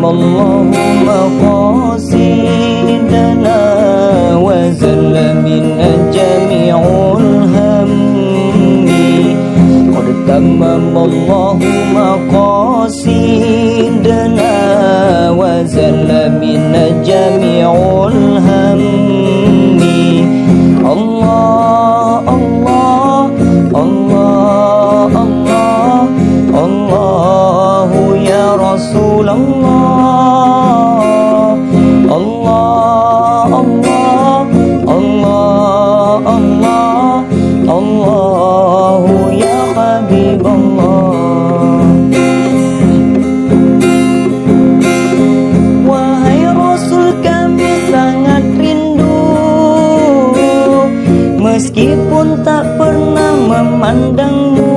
الله مقاصدنا وزل منا جميع الهم قد تمم الله مقاصدنا وزل منا جميع الهم الله الله الله الله الله يا رسول الله الله الله الله الله الله يا حبيب الله. Wahai Rasul, kami sangat rindu meskipun tak pernah memandangmu.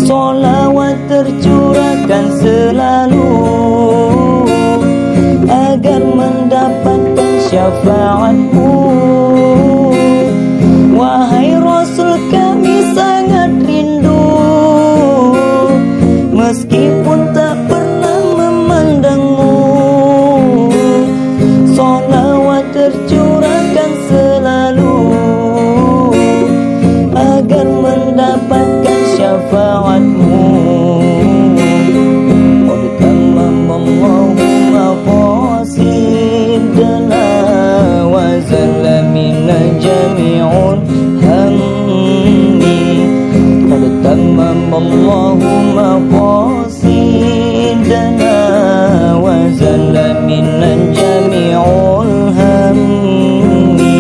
Solawat tercurahkan selalu agar mendapatkan syafaatmu. Wahai Rasul, kami sangat rindu meskipun tak pernah memandangmu. Solawat tercurahkan selalu agar mendapatkan syafaatmu. Qad tamama Allahu maqasidana wa zalla minna jami'ul hammi. Qad tamama Allahu maqasidana wa zalla minna jami'ul hammi.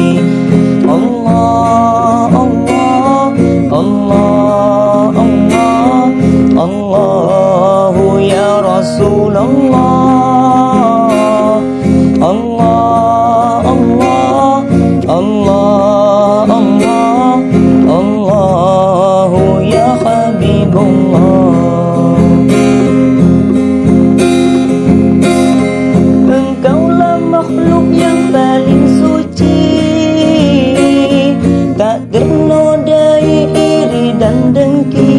Allah Allah Allah Allah Allahu ya Rasulullah. Allah Allah Allah Allah Allahu ya Habibullah. Engkaulah makhluk yang paling suci, tak ternodai iri dan dengki.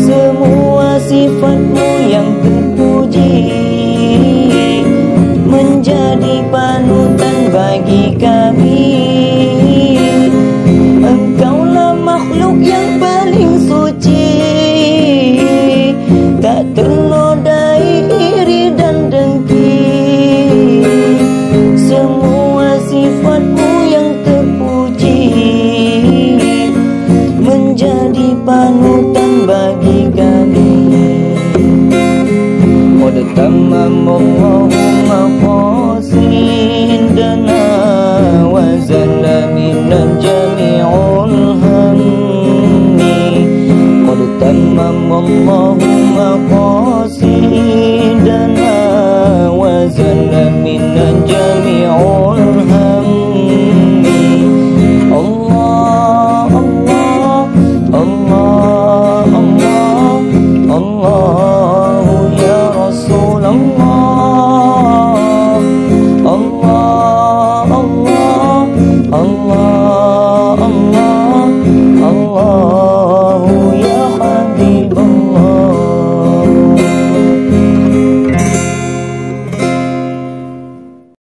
Semua sifatmu yang terpuji menjadi panutan bagi kami. Engkaulah makhluk yang paling suci, tak ternodai iri dan dengki. Semua sifatmu yang terpuji menjadi panutan bagi kami. Qad tamama Allahu maqasidana wa zalla minna jami'ul hammi. Qad tamama Allahu